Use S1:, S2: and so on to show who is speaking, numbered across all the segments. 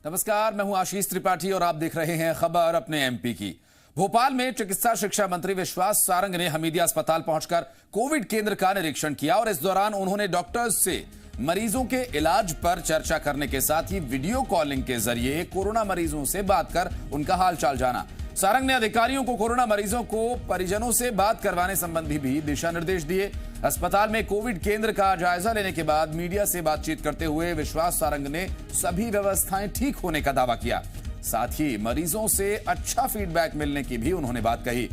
S1: नमस्कार, मैं हूं आशीष त्रिपाठी और आप देख रहे हैं खबर अपने एमपी की। भोपाल में चिकित्सा शिक्षा मंत्री विश्वास सारंग ने हमीदिया अस्पताल पहुंचकर कोविड केंद्र का निरीक्षण किया और इस दौरान उन्होंने डॉक्टर्स से मरीजों के इलाज पर चर्चा करने के साथ ही वीडियो कॉलिंग के जरिए कोरोना मरीजों से बात कर उनका हालचाल जाना। सारंग ने अधिकारियों को कोरोना मरीजों को परिजनों से बात करवाने संबंधी भी दिशा निर्देश दिए। अस्पताल में कोविड केंद्र का जायजा लेने के बाद मीडिया से बातचीत करते हुए विश्वास सारंग ने सभी व्यवस्थाएं ठीक होने का दावा किया। साथ ही मरीजों से अच्छा फीडबैक मिलने की भी उन्होंने बात कही।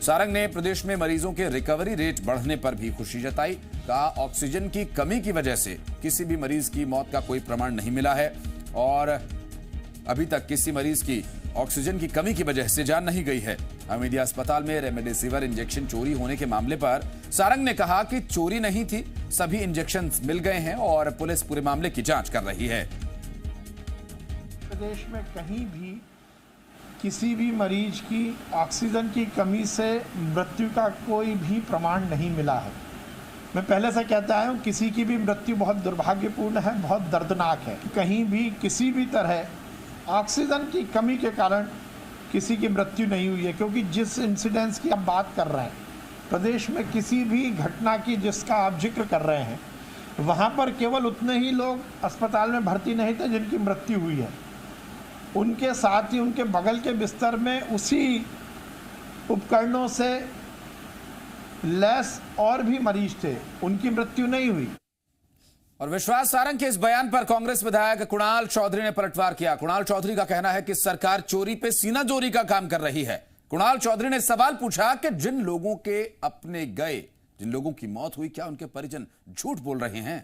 S1: सारंग ने प्रदेश में मरीजों के रिकवरी रेट बढ़ने पर भी खुशी जताई। कहा, ऑक्सीजन की कमी की वजह से किसी भी मरीज की मौत का कोई प्रमाण नहीं मिला है और अभी तक किसी मरीज की ऑक्सीजन की कमी की वजह से जान नहीं गई है। हमीदिया अस्पताल में रेमडेसिविर इंजेक्शन चोरी होने के मामले पर सारंग ने कहा कि चोरी नहीं थी, सभी इंजेक्शन मिल गए हैं और पुलिस पूरे मामले की जांच कर रही है।
S2: प्रदेश में कहीं भी किसी भी मरीज की ऑक्सीजन की कमी से मृत्यु का कोई भी प्रमाण नहीं मिला है। मैं पहले से कहता आया हूँ, किसी की भी मृत्यु बहुत दुर्भाग्यपूर्ण है, बहुत दर्दनाक है। कहीं भी किसी भी तरह ऑक्सीजन की कमी के कारण किसी की मृत्यु नहीं हुई है, क्योंकि जिस इंसिडेंस की आप बात कर रहे हैं, प्रदेश में किसी भी घटना की जिसका आप जिक्र कर रहे हैं, वहाँ पर केवल उतने ही लोग अस्पताल में भर्ती नहीं थे जिनकी मृत्यु हुई है। उनके साथ ही उनके बगल के बिस्तर में उसी उपकरणों से लैस और भी मरीज थे, उनकी मृत्यु नहीं हुई।
S1: और विश्वास सारंग के इस बयान पर कांग्रेस विधायक कुणाल चौधरी ने पलटवार किया। कुणाल चौधरी का कहना है कि सरकार चोरी पे सीनाजोरी का काम कर रही है। कुणाल चौधरी ने सवाल पूछा कि जिन लोगों के अपने गए, जिन लोगों की मौत हुई, क्या उनके परिजन झूठ बोल रहे हैं?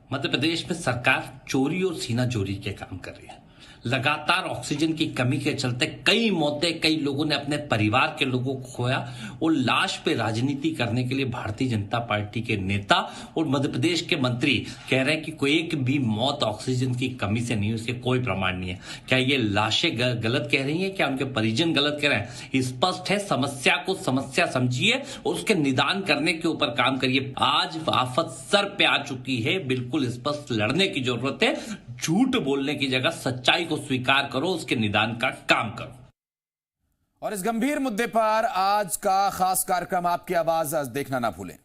S3: मध्य प्रदेश में सरकार चोरी और सीनाजोरी के काम कर रही है। लगातार ऑक्सीजन की कमी के चलते कई मौतें, कई लोगों ने अपने परिवार के लोगों को खोया और लाश पे राजनीति करने के लिए भारतीय जनता पार्टी के नेता और मध्य प्रदेश के मंत्री कह रहे हैं कि कोई एक भी मौत ऑक्सीजन की कमी से नहीं, उसके कोई प्रमाण नहीं है। क्या ये लाशें गलत कह रही हैं? क्या उनके परिजन गलत कह रहे हैं? स्पष्ट है, समस्या को समस्या समझिए और उसके निदान करने के ऊपर काम करिए। आज आफत सर पे आ चुकी है, बिल्कुल स्पष्ट लड़ने की जरूरत है। झूठ बोलने की जगह सच्चाई को स्वीकार करो, उसके निदान का काम करो।
S1: और इस गंभीर मुद्दे पर आज का खास कार्यक्रम आपकी आवाज आज देखना ना भूलें।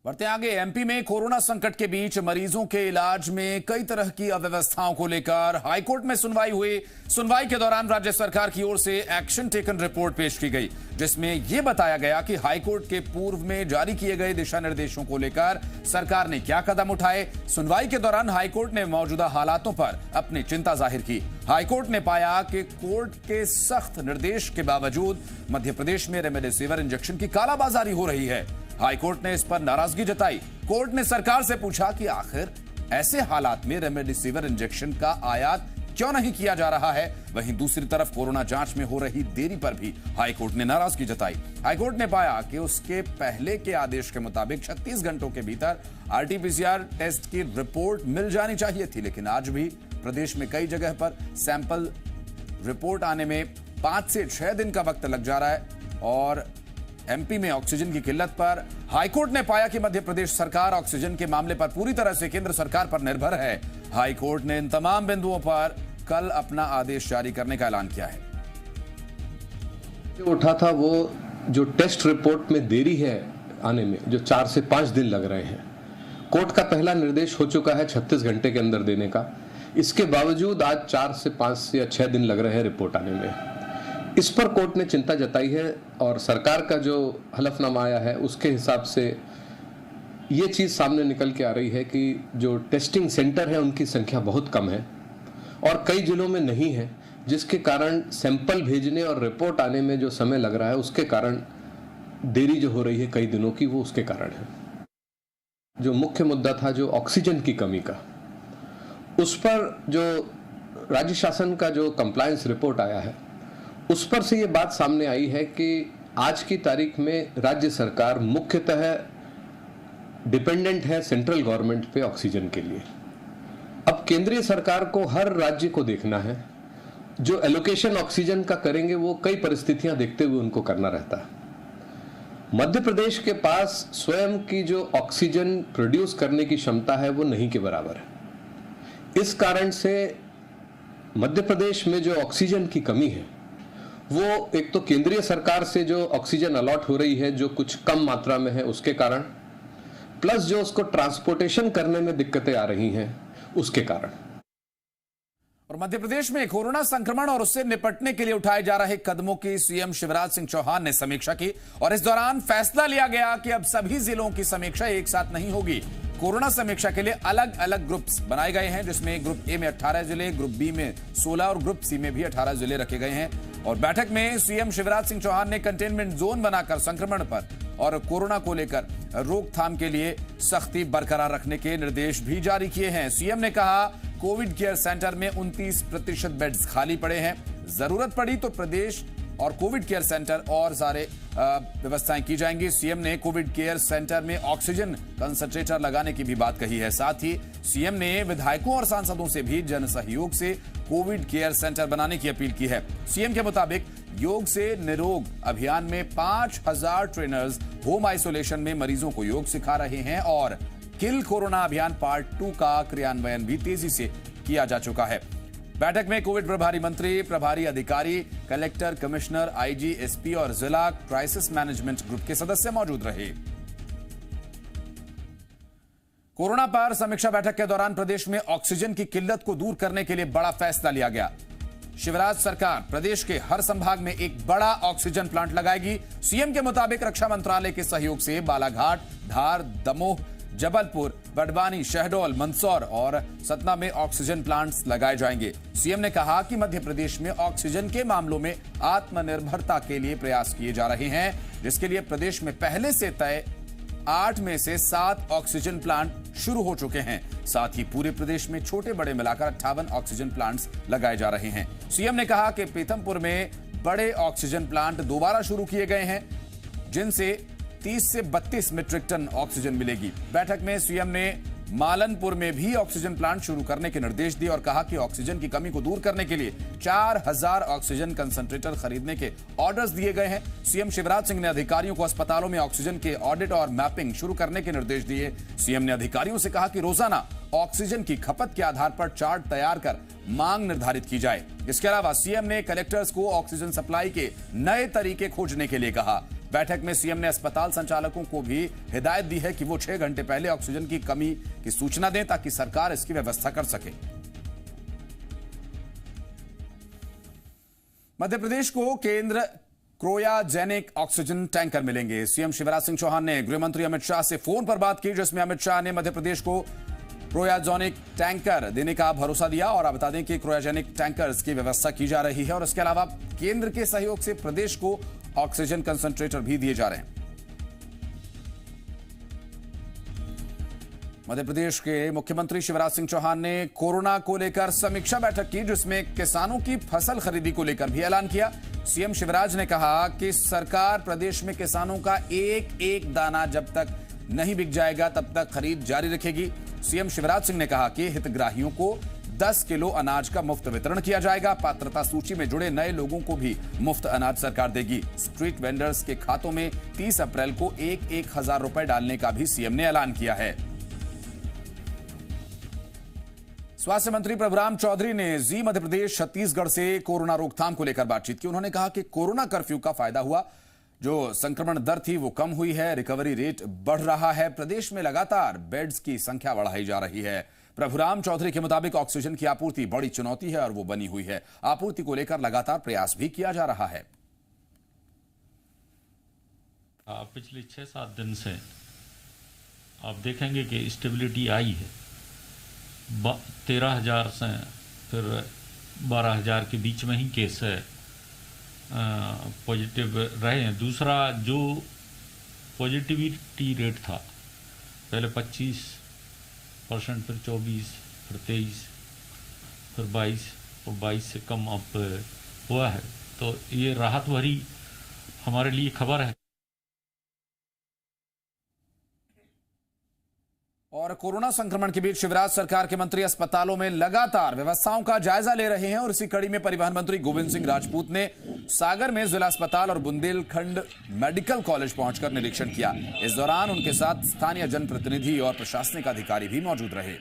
S1: बढ़ते आगे, एमपी में कोरोना संकट के बीच मरीजों के इलाज में कई तरह की अव्यवस्थाओं को लेकर हाईकोर्ट में सुनवाई हुई। सुनवाई के दौरान राज्य सरकार की ओर से एक्शन टेकन रिपोर्ट पेश की गई, जिसमें यह बताया गया कि हाईकोर्ट के पूर्व में जारी किए गए दिशा निर्देशों को लेकर सरकार ने क्या कदम उठाए। सुनवाई के दौरान हाईकोर्ट ने मौजूदा हालातों पर अपनी चिंता जाहिर की। हाईकोर्ट ने पाया कि कोर्ट के सख्त निर्देश के बावजूद मध्य प्रदेश में रेमडेसिविर इंजेक्शन की कालाबाजारी हो रही है। हाईकोर्ट ने इस पर नाराजगी जताई। कोर्ट ने सरकार से पूछा कि आखिर ऐसे हालात में रेमडेसिविर इंजेक्शन का आयात क्यों नहीं किया जा रहा है। वहीं दूसरी तरफ कोरोना जांच में हो रही देरी पर भी हाईकोर्ट ने नाराजगी जताई। हाईकोर्ट ने पाया कि उसके पहले के आदेश के मुताबिक 36 घंटों के भीतर आरटीपीसीआर टेस्ट की रिपोर्ट मिल जानी चाहिए थी, लेकिन आज भी प्रदेश में कई जगह पर सैंपल रिपोर्ट आने में 5 से 6 दिन का वक्त लग जा रहा है। और एमपी में ऑक्सीजन की किल्लत पर हाईकोर्ट ने पाया कि मध्य प्रदेश सरकार ऑक्सीजन के मामले पर पूरी तरह से केंद्र सरकार पर निर्भर है। हाईकोर्ट ने इन तमाम बिंदुओं पर कल अपना आदेश जारी करने का ऐलान किया है।
S4: जो उठा था वो जो टेस्ट रिपोर्ट में देरी है आने में, जो 4 से 5 दिन लग रहे हैं, कोर्ट का पहला निर्देश हो चुका है 36 घंटे के अंदर देने का। इसके बावजूद आज 4 से 5 या 6 दिन लग रहे हैं रिपोर्ट आने में। इस पर कोर्ट ने चिंता जताई है और सरकार का जो हलफनामा आया है उसके हिसाब से ये चीज़ सामने निकल के आ रही है कि जो टेस्टिंग सेंटर है उनकी संख्या बहुत कम है और कई जिलों में नहीं है, जिसके कारण सैंपल भेजने और रिपोर्ट आने में जो समय लग रहा है उसके कारण देरी जो हो रही है कई दिनों की, वो उसके कारण है। जो मुख्य मुद्दा था जो ऑक्सीजन की कमी का, उस पर जो राज्य शासन का जो कंप्लायंस रिपोर्ट आया है उस पर से ये बात सामने आई है कि आज की तारीख में राज्य सरकार मुख्यतः डिपेंडेंट है सेंट्रल गवर्नमेंट पे ऑक्सीजन के लिए। अब केंद्रीय सरकार को हर राज्य को देखना है, जो एलोकेशन ऑक्सीजन का करेंगे वो कई परिस्थितियां देखते हुए उनको करना रहता है। मध्य प्रदेश के पास स्वयं की जो ऑक्सीजन प्रोड्यूस करने की क्षमता है वो नहीं के बराबर है। इस कारण से मध्य प्रदेश में जो ऑक्सीजन की कमी है वो एक तो केंद्रीय सरकार से जो ऑक्सीजन अलॉट हो रही है जो कुछ कम मात्रा में है उसके कारण, प्लस जो उसको ट्रांसपोर्टेशन करने में दिक्कतें आ रही हैं उसके कारण।
S1: और मध्य प्रदेश में कोरोना संक्रमण और उससे निपटने के लिए उठाए जा रहे कदमों की सीएम शिवराज सिंह चौहान ने समीक्षा की और इस दौरान फैसला लिया गया कि अब सभी जिलों की समीक्षा एक साथ नहीं होगी। कोरोना समीक्षा के लिए अलग अलग ग्रुप्स बनाए गए हैं, जिसमें ग्रुप ए में 18 जिले, ग्रुप बी में 16 और ग्रुप सी में भी 18 जिले रखे गए हैं। और बैठक में सीएम शिवराज सिंह चौहान ने कंटेनमेंट जोन बनाकर संक्रमण पर और कोरोना को लेकर रोकथाम के लिए सख्ती बरकरार रखने के निर्देश भी जारी किए हैं। सीएम ने कहा कोविड केयर सेंटर में 29% बेड्स खाली पड़े हैं, जरूरत पड़ी तो प्रदेश और कोविड केयर सेंटर और सारे व्यवस्थाएं की जाएंगी। सीएम ने कोविड केयर सेंटर में ऑक्सीजन कंसंट्रेटर लगाने की भी बात कही है। साथ ही सीएम ने विधायकों और सांसदों से भी जन सहयोग से कोविड केयर सेंटर बनाने की अपील की है। सीएम के मुताबिक योग से निरोग अभियान में 5000 ट्रेनर्स होम आइसोलेशन में मरीजों को योग सिखा रहे हैं और किल कोरोना अभियान पार्ट 2 का क्रियान्वयन भी तेजी से किया जा चुका है। बैठक में कोविड प्रभारी मंत्री, प्रभारी अधिकारी, कलेक्टर, कमिश्नर, आईजी, एसपी और जिला क्राइसिस मैनेजमेंट ग्रुप के सदस्य मौजूद रहे। कोरोना पर समीक्षा बैठक के दौरान प्रदेश में ऑक्सीजन की किल्लत को दूर करने के लिए बड़ा फैसला लिया गया। शिवराज सरकार प्रदेश के हर संभाग में एक बड़ा ऑक्सीजन प्लांट लगाएगी। सीएम के मुताबिक रक्षा मंत्रालय के सहयोग से बालाघाट, धार, दमोह, जबलपुर, बड़वानी, शहडोल, मंदसौर और सतना में ऑक्सीजन प्लांट्स लगाए जाएंगे। सीएम ने कहा कि मध्य प्रदेश में ऑक्सीजन के मामलों में आत्मनिर्भरता के लिए प्रयास किए जा रहे हैं, जिसके लिए प्रदेश में पहले से तय 8 में से 7 ऑक्सीजन प्लांट शुरू हो चुके हैं। साथ ही पूरे प्रदेश में छोटे बड़े मिलाकर 58 ऑक्सीजन प्लांट्स लगाए जा रहे हैं। सीएम ने कहा कि पीथमपुर में बड़े ऑक्सीजन प्लांट दोबारा शुरू किए गए हैं, जिनसे 30 से 32 मीट्रिक टन ऑक्सीजन मिलेगी। बैठक में सीएम ने मालनपुर में भी ऑक्सीजन प्लांट शुरू करने के निर्देश दिए और कहा कि ऑक्सीजन की कमी को दूर करने के लिए 4000 ऑक्सीजन कंसंट्रेटर खरीदने के ऑर्डर्स दिए गए हैं। सीएम शिवराज सिंह ने अधिकारियों को अस्पतालों में ऑक्सीजन के ऑडिट और मैपिंग शुरू करने के निर्देश दिए। सीएम ने अधिकारियों से कहा कि रोजाना ऑक्सीजन की खपत के आधार पर चार्ट तैयार कर मांग निर्धारित की जाए। इसके अलावा सीएम ने कलेक्टर्स को ऑक्सीजन सप्लाई के नए तरीके खोजने के लिए कहा। बैठक में सीएम ने अस्पताल संचालकों को भी हिदायत दी है कि वो 6 घंटे पहले ऑक्सीजन की कमी की सूचना दें ताकि सरकार इसकी व्यवस्था कर सके। मध्य प्रदेश को केंद्र क्रायोजेनिक ऑक्सीजन टैंकर मिलेंगे। सीएम शिवराज सिंह चौहान ने गृह मंत्री अमित शाह से फोन पर बात की, जिसमें अमित शाह ने मध्य प्रदेश को क्रायोजेनिक टैंकर देने का भरोसा दिया और आप बता दें कि क्रायोजेनिक टैंकर्स की व्यवस्था की जा रही है और इसके अलावा केंद्र के सहयोग से प्रदेश को ऑक्सीजन कंसंट्रेटर भी दिए जा रहे हैं। मध्य प्रदेश के मुख्यमंत्री शिवराज सिंह चौहान ने कोरोना को लेकर समीक्षा बैठक की, जिसमें किसानों की फसल खरीदी को लेकर भी ऐलान किया। सीएम शिवराज ने कहा कि सरकार प्रदेश में किसानों का एक एक दाना जब तक नहीं बिक जाएगा तब तक खरीद जारी रखेगी। सीएम शिवराज सिंह ने कहा कि हितग्राहियों को 10 किलो अनाज का मुफ्त वितरण किया जाएगा। पात्रता सूची में जुड़े नए लोगों को भी मुफ्त अनाज सरकार देगी। स्ट्रीट वेंडर्स के खातों में 30 अप्रैल को 1,000 रुपए डालने का भी सीएम ने ऐलान किया है। स्वास्थ्य मंत्री प्रभुराम चौधरी ने जी मध्य प्रदेश छत्तीसगढ़ से कोरोना रोकथाम को लेकर बातचीत की। उन्होंने कहा कि कोरोना कर्फ्यू का फायदा हुआ, जो संक्रमण दर थी वो कम हुई है, रिकवरी रेट बढ़ रहा है, प्रदेश में लगातार बेड्स की संख्या बढ़ाई जा रही है। प्रभुराम चौधरी के मुताबिक ऑक्सीजन की आपूर्ति बड़ी चुनौती है और वो बनी हुई है। आपूर्ति को लेकर लगातार प्रयास भी किया जा रहा है।
S5: पिछले 6-7 दिन से आप देखेंगे कि स्टेबिलिटी आई है। 13,000 से फिर 12,000 के बीच में ही केस पॉजिटिव रहे हैं। दूसरा जो पॉजिटिविटी रेट था पहले 25%, फिर 24, फिर 23, फिर 22 और 22 से कम अब हुआ है। तो ये राहत भरी हमारे लिए खबर है।
S1: और कोरोना संक्रमण के बीच शिवराज सरकार के मंत्री अस्पतालों में लगातार व्यवस्थाओं का जायजा ले रहे हैं और इसी कड़ी में परिवहन मंत्री गोविंद सिंह राजपूत ने सागर में जिला अस्पताल और बुंदेलखंड मेडिकल कॉलेज पहुंचकर निरीक्षण किया। इस दौरान उनके साथ स्थानीय जनप्रतिनिधि और प्रशासनिक अधिकारी भी मौजूद रहे।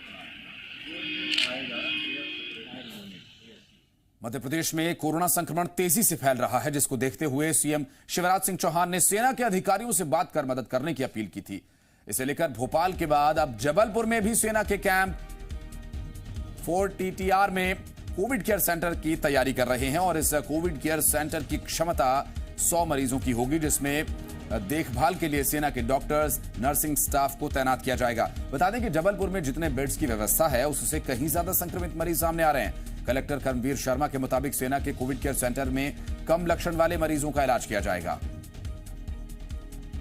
S1: मध्य प्रदेश में कोरोना संक्रमण तेजी से फैल रहा है, जिसको देखते हुए सीएम शिवराज सिंह चौहान ने सेना के अधिकारियों से बात कर मदद करने की अपील की थी। इसे लेकर भोपाल के बाद अब जबलपुर में भी सेना के कैंप 4 TTR में कोविड केयर सेंटर की तैयारी कर रहे हैं और इस कोविड केयर सेंटर की क्षमता 100 मरीजों की होगी, जिसमें देखभाल के लिए सेना के डॉक्टर्स, नर्सिंग स्टाफ को तैनात किया जाएगा। बता दें कि जबलपुर में जितने बेड्स की व्यवस्था है उससे कहीं ज्यादा संक्रमित मरीज सामने आ रहे हैं। कलेक्टर कर्मवीर शर्मा के मुताबिक सेना के कोविड केयर सेंटर में कम लक्षण वाले मरीजों का इलाज किया जाएगा।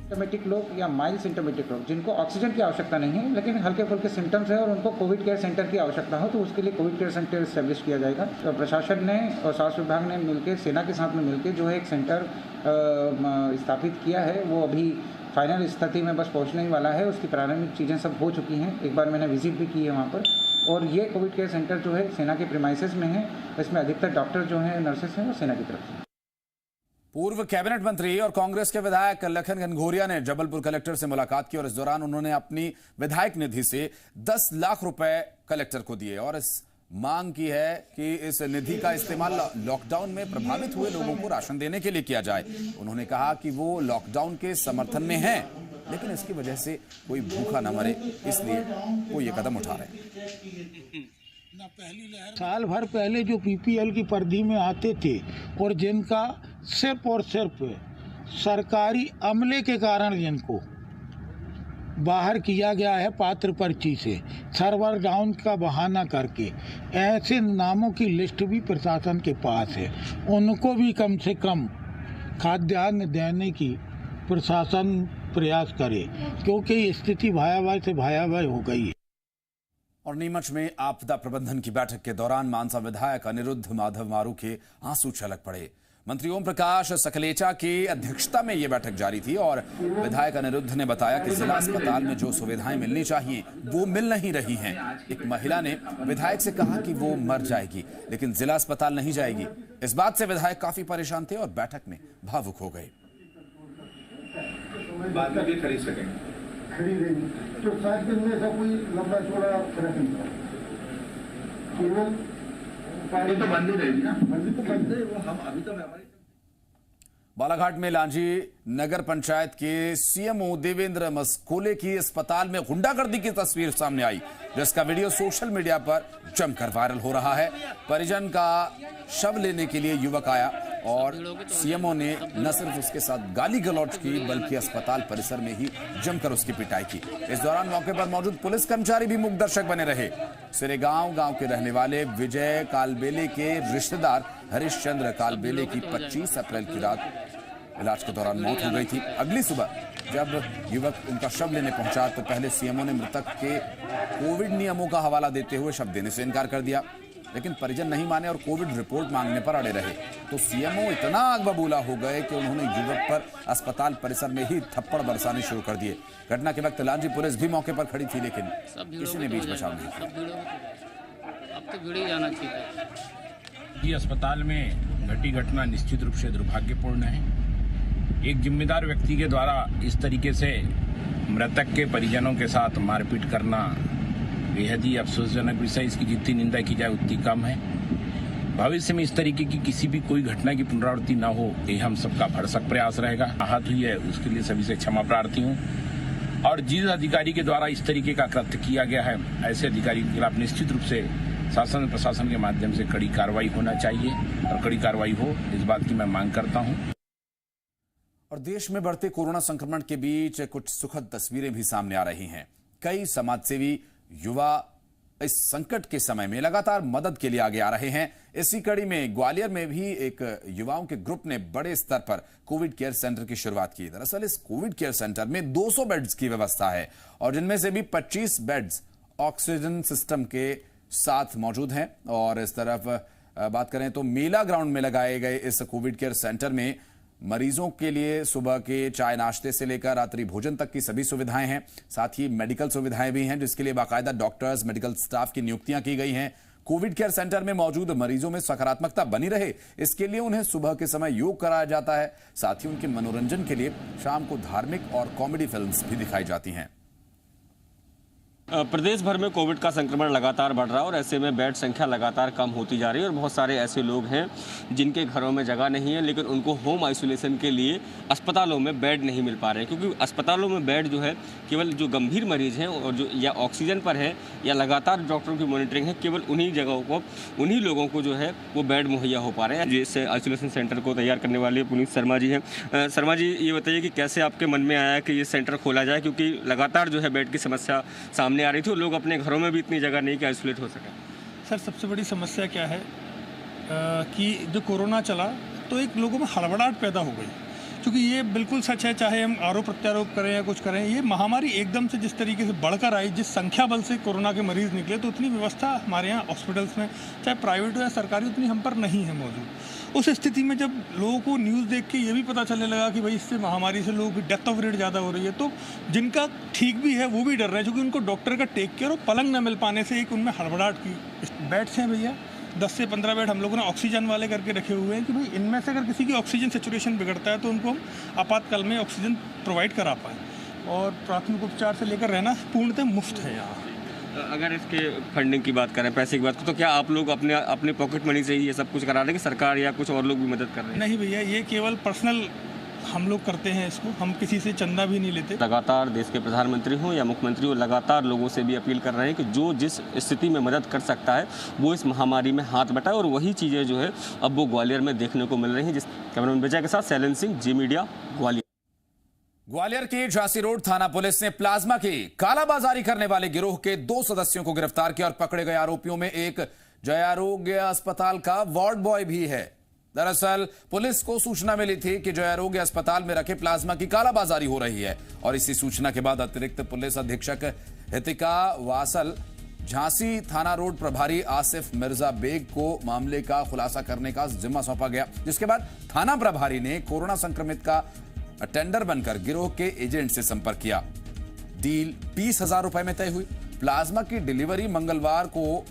S6: सिम्टोमेटिक लोग या माइल्ड सिम्टोमेटिक लोग जिनको ऑक्सीजन की आवश्यकता नहीं है लेकिन हल्के फुल्के सिम्टम्स है और उनको कोविड केयर सेंटर की आवश्यकता हो तो उसके लिए कोविड केयर सेंटर इस्टेब्लिश किया जाएगा। तो प्रशासन ने और स्वास्थ्य विभाग ने मिलकर सेना के साथ में मिलकर जो है एक सेंटर स्थापित किया है, वो अभी फाइनल स्थिति में बस पहुंचने ही वाला है। उसकी प्रारंभिक चीज़ें सब हो चुकी हैं, एक बार मैंने विजिट भी की है वहाँ पर। और ये कोविड केयर सेंटर जो है सेना के प्रीमाइसेस में है, इसमें अधिकतर डॉक्टर जो हैं, नर्सेस हैं, वो सेना की तरफ से।
S1: पूर्व कैबिनेट मंत्री और कांग्रेस के विधायक लखन घनघोरिया ने जबलपुर कलेक्टर से मुलाकात की और इस दौरान उन्होंने अपनी विधायक निधि से 10 लाख रुपए कलेक्टर को दिए और इस मांग की है कि इस निधि का इस्तेमाल लॉकडाउन में प्रभावित हुए लोगों को राशन देने के लिए किया जाए। उन्होंने कहा कि वो लॉकडाउन के समर्थन में हैं, लेकिन इसकी वजह से कोई भूखा न मरे, इसलिए वो ये कदम उठा रहे हैं।
S7: साल भर पहले जो पीपीएल की परिधि में आते थे और जिनका सिर्फ और सिर्फ सरकारी अमले के कारण जिनको बाहर किया गया है पात्र पर्ची से सर्वर डाउन का बहाना करके, ऐसे नामों की लिस्ट भी प्रशासन के पास है। उनको भी कम से कम खाद्यान्न देने की प्रशासन प्रयास करे, क्योंकि स्थिति भयावह से भयावह हो गई है।
S1: और नीमच में आपदा प्रबंधन की बैठक के दौरान मानसा विधायक अनिरुद्ध माधव मारू के आंसू छलक पड़े। मंत्री ओम प्रकाश सकलेचा की अध्यक्षता में यह बैठक जारी थी और विधायक अनिरुद्ध ने बताया कि जिला अस्पताल में जो सुविधाएं मिलनी चाहिए वो मिल नहीं रही हैं। एक महिला ने विधायक से कहा कि वो मर जाएगी लेकिन जिला अस्पताल नहीं जाएगी। इस बात से विधायक काफी परेशान थे और बैठक में भावुक हो गए।
S8: बाद में भी खरीदेंगे तो 7 दिन में ऐसा कोई लंबा चौड़ा फर्क नहीं पड़ा। केवल पानी तो बंद ही रहेगी ना, बंद तो बंद है। वो हम अभी तो हमारे
S1: बालाघाट में लांजी नगर पंचायत के सीएमओ देवेंद्र मस्कोले की अस्पताल में गुंडागर्दी की तस्वीर सामने आई, जिसका वीडियो सोशल मीडिया पर जमकर वायरल हो रहा है। परिजन का शव लेने के लिए युवक आया और सीएमओ ने न सिर्फ उसके साथ गाली गलौज की बल्कि अस्पताल परिसर में ही जमकर उसकी पिटाई की। इस दौरान मौके पर मौजूद पुलिस कर्मचारी भी मूक दर्शक बने रहे। सिरेगांव गांव के रहने वाले विजय कालबेले के रिश्तेदार हरिश्चंद्र कालबेले की 25 अप्रैल की रात इलाज के दौरान मौत हो गई थी। अगली सुबह जब युवक उनका शव लेने पहुंचा तो पहले सीएमओ ने मृतक के कोविड नियमों का हवाला देते हुए शव देने से इनकार कर दिया, लेकिन परिजन नहीं माने और कोविड रिपोर्ट मांगने पर अड़े रहे। तो सीएमओ इतना आग बबूला हो गए कि उन्होंने युवक पर अस्पताल परिसर में ही थप्पड़ बरसाने शुरू कर दिए। घटना के वक्त लांजी पुलिस भी मौके पर खड़ी थी, लेकिन किसी ने बीच बचाव नहीं
S9: किया। अस्पताल में घटी घटना निश्चित रूप से दुर्भाग्यपूर्ण है। एक जिम्मेदार व्यक्ति के द्वारा इस तरीके से मृतक के परिजनों के साथ मारपीट करना बेहद ही अफसोसजनक विषय। इसकी जितनी निंदा की जाए उतनी कम है। भविष्य में इस तरीके की किसी भी कोई घटना की पुनरावृत्ति न हो, ये हम सबका भरसक प्रयास रहेगा। आहत हुई है उसके लिए सभी से क्षमा प्रार्थी हूँ और जिस अधिकारी के द्वारा इस तरीके का कृत्य किया गया है, ऐसे अधिकारी के खिलाफ निश्चित रूप से शासन प्रशासन के माध्यम से कड़ी कार्रवाई होना चाहिए और कड़ी कार्रवाई हो, इस बात की मैं मांग करता हूँ।
S1: और देश में बढ़ते कोरोना संक्रमण के बीच कुछ सुखद तस्वीरें भी सामने आ रही हैं। कई समाजसेवी युवा इस संकट के समय में लगातार मदद के लिए आगे आ रहे हैं। इसी कड़ी में ग्वालियर में भी एक युवाओं के ग्रुप ने बड़े स्तर पर कोविड केयर सेंटर की शुरुआत की। दरअसल इस कोविड केयर सेंटर में 200 बेड्स की व्यवस्था है और जिनमें से भी 25 बेड्स ऑक्सीजन सिस्टम के साथ मौजूद हैं और इस तरफ बात करें तो मेला ग्राउंड में लगाए गए इस कोविड केयर सेंटर में मरीजों के लिए सुबह के चाय नाश्ते से लेकर रात्रि भोजन तक की सभी सुविधाएं हैं। साथ ही मेडिकल सुविधाएं भी हैं, जिसके लिए बाकायदा डॉक्टर्स, मेडिकल स्टाफ की नियुक्तियां की गई हैं। कोविड केयर सेंटर में मौजूद मरीजों में सकारात्मकता बनी रहे, इसके लिए उन्हें सुबह के समय योग कराया जाता है। साथ ही उनके मनोरंजन के लिए शाम को धार्मिक और कॉमेडी फिल्म्स भी दिखाई जाती हैं।
S10: प्रदेश भर में कोविड का संक्रमण लगातार बढ़ रहा है और ऐसे में बेड संख्या लगातार कम होती जा रही है और बहुत सारे ऐसे लोग हैं जिनके घरों में जगह नहीं है, लेकिन उनको होम आइसोलेशन के लिए अस्पतालों में बेड नहीं मिल पा रहे हैं, क्योंकि अस्पतालों में बेड जो है केवल जो गंभीर मरीज हैं और जो या ऑक्सीजन पर है या लगातार डॉक्टरों की मॉनिटरिंग है, केवल उन्हीं जगहों को, उन्हीं लोगों को जो है वो बेड मुहैया हो पा रहे हैं। जिस आइसोलेशन सेंटर को तैयार करने वाले पुनीत शर्मा जी हैं। शर्मा जी, ये बताइए कि कैसे आपके मन में आया कि ये सेंटर खोला जाए, क्योंकि लगातार जो है बेड की समस्या सामने आ रही थी और लोग अपने घरों में भी इतनी जगह नहीं कि आइसोलेट हो सके।
S11: सर, सबसे बड़ी समस्या क्या है कि जो कोरोना चला तो एक लोगों में हड़बड़ाहट पैदा हो गई, क्योंकि ये बिल्कुल सच है, चाहे हम आरोप प्रत्यारोप करें या कुछ करें, ये महामारी एकदम से जिस तरीके से बढ़कर आई, जिस संख्या बल से कोरोना के मरीज़ निकले, तो उतनी व्यवस्था हमारे यहाँ हॉस्पिटल्स में, चाहे प्राइवेट हो या सरकारी, उतनी हम पर नहीं है मौजूद। उस स्थिति में जब लोगों को न्यूज़ देख के ये भी पता चलने लगा कि भाई इससे महामारी से लोगों की डेथ ऑफ रेट ज़्यादा हो रही है, तो जिनका ठीक भी है वो भी डर रहे हैं, क्योंकि उनको डॉक्टर का टेक केयर और पलंग न मिल पाने से एक उनमें हड़बड़ाहट की। बेड्स हैं भैया, 10 से 15 बेड हम लोगों ने ऑक्सीजन वाले करके रखे हुए हैं कि भाई इनमें से अगर किसी की ऑक्सीजन सेचुरेशन बिगड़ता है तो उनको हम आपातकाल में ऑक्सीजन प्रोवाइड करा पाएँ। और प्राथमिक उपचार से लेकर रहना पूर्णतः मुफ्त है यहाँ।
S10: अगर इसके फंडिंग की बात करें, पैसे की बात करें, तो क्या आप लोग अपने पॉकेट मनी से ही ये सब कुछ करा रहे हैं कि सरकार या कुछ और लोग भी मदद कर रहे हैं?
S11: नहीं भैया, ये केवल पर्सनल हम लोग करते हैं इसको, हम किसी से चंदा भी नहीं लेते।
S10: लगातार देश के प्रधानमंत्री हों या मुख्यमंत्री हो, लगातार लोगों से भी अपील कर रहे हैं कि जो जिस स्थिति में मदद कर सकता है वो इस महामारी में हाथ बटाए, और वही चीज़ें जो है अब वो ग्वालियर में देखने को मिल रही हैं। जिस कैमरामैन विजय के साथ शैलेंद्र सिंह, जी मीडिया, ग्वालियर।
S1: ग्वालियर के झांसी रोड थाना पुलिस ने प्लाज्मा की कालाबाजारी करने वाले गिरोह के 2 सदस्यों को गिरफ्तार किया और पकड़े गए आरोपियों में एक जयारोग्य अस्पताल का वार्ड बॉय भी है। दरअसल पुलिस को सूचना मिली थी कि जयारोग्य अस्पताल में रखे प्लाज्मा की कालाबाजारी हो रही है और इसी सूचना के बाद अतिरिक्त पुलिस अधीक्षक हितिका वासल, झांसी थाना रोड प्रभारी आसिफ मिर्जा बेग को मामले का खुलासा करने का जिम्मा सौंपा गया, जिसके बाद थाना प्रभारी ने कोरोना संक्रमित का टेंडर बनकर गिरोह के एजेंट से संपर्क किया। डील 20,000 रुपए में तय हुई। प्लाज्मा की डिलीवरी मंगलवार को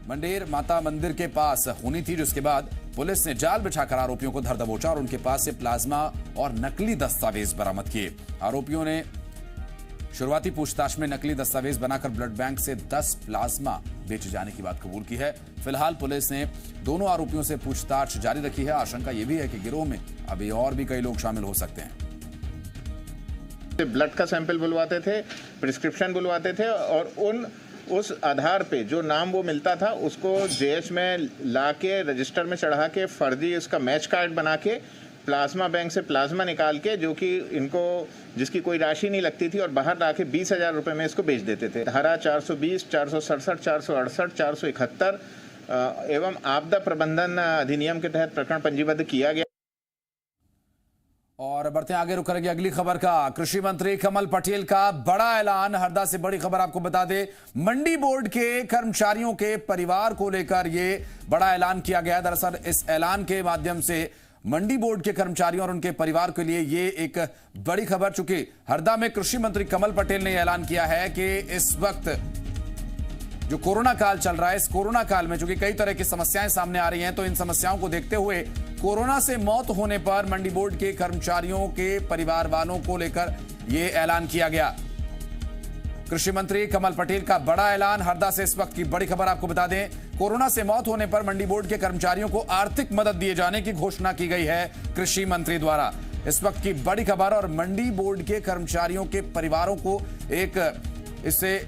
S1: मंडेर माता मंदिर के पास होनी थी, जिसके बाद पुलिस ने जाल बिछाकर आरोपियों को धर दबोचा और उनके पास से प्लाज्मा और नकली दस्तावेज बरामद किए। आरोपियों ने शुरुआती पूछताछ में नकली दस्तावेज बनाकर ब्लड बैंक से 10 प्लाज्मा बेचे जाने की बात कबूल की है। फिलहाल पुलिस ने दोनों आरोपियों से पूछताछ जारी रखी है। आशंका यह भी है कि गिरोह में अभी और भी कई लोग शामिल हो सकते हैं।
S12: ब्लड का सैंपल बुलवाते थे, प्रिस्क्रिप्शन बुलवाते थे और उस आधार पे जो नाम वो मिलता था उसको जेएच में लाके रजिस्टर में चढ़ा के फर्जी उसका मैच कार्ड बना के प्लाज्मा बैंक से प्लाज्मा निकाल के, जो कि इनको जिसकी कोई राशि नहीं लगती थी, और बाहर ला के 20,000 रुपये में इसको बेच देते थे। धारा 420, 467, 468, 471 एवं आपदा प्रबंधन अधिनियम के तहत प्रकरण पंजीबद्ध किया गया।
S1: और बढ़ते आगे, रुक करेंगे अगली खबर का। कृषि मंत्री कमल पटेल का बड़ा ऐलान। हरदा से बड़ी खबर आपको बता दे, मंडी बोर्ड के कर्मचारियों के परिवार को लेकर ये बड़ा ऐलान किया गया। दरअसल इस ऐलान के माध्यम से मंडी बोर्ड के कर्मचारियों और उनके परिवार के लिए ये एक बड़ी खबर, चूंकि हरदा में कृषि मंत्री कमल पटेल ने ऐलान किया है कि इस वक्त जो कोरोना काल चल रहा है, इस कोरोना काल में चूंकि कई तरह की समस्याएं सामने आ रही हैं, तो इन समस्याओं को देखते हुए कोरोना से मौत होने पर मंडी बोर्ड के कर्मचारियों के परिवार वालों को लेकर यह ऐलान किया गया। कृषि मंत्री कमल पटेल का बड़ा ऐलान। हरदा से इस वक्त की बड़ी खबर आपको बता दें, कोरोना से मौत होने पर मंडी बोर्ड के कर्मचारियों को आर्थिक मदद दिए जाने की घोषणा की गई है कृषि मंत्री द्वारा। इस वक्त की बड़ी खबर, और मंडी बोर्ड के कर्मचारियों के परिवारों को एक इससे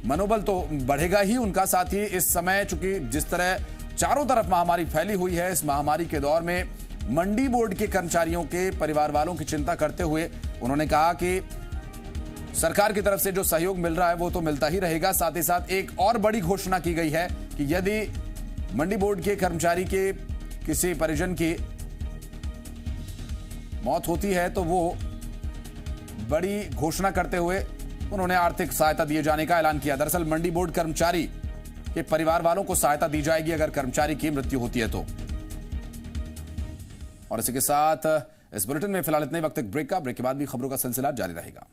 S1: मनोबल तो बढ़ेगा ही उनका, साथ ही इस समय चूंकि जिस तरह चारों तरफ महामारी फैली हुई है, इस महामारी के दौर में मंडी बोर्ड के कर्मचारियों के परिवार वालों की चिंता करते हुए उन्होंने कहा कि सरकार की तरफ से जो सहयोग मिल रहा है वो तो मिलता ही रहेगा। साथ ही साथ एक और बड़ी घोषणा की गई है कि यदि मंडी बोर्ड के कर्मचारी के किसी परिजन की मौत होती है तो वो बड़ी घोषणा करते हुए उन्होंने आर्थिक सहायता दिए जाने का ऐलान किया। दरअसल मंडी बोर्ड कर्मचारी कि परिवार वालों को सहायता दी जाएगी अगर कर्मचारी की मृत्यु होती है तो। और इसी के साथ इस बुलेटिन में फिलहाल इतने वक्त एक ब्रेक के बाद भी खबरों का सिलसिला जारी रहेगा।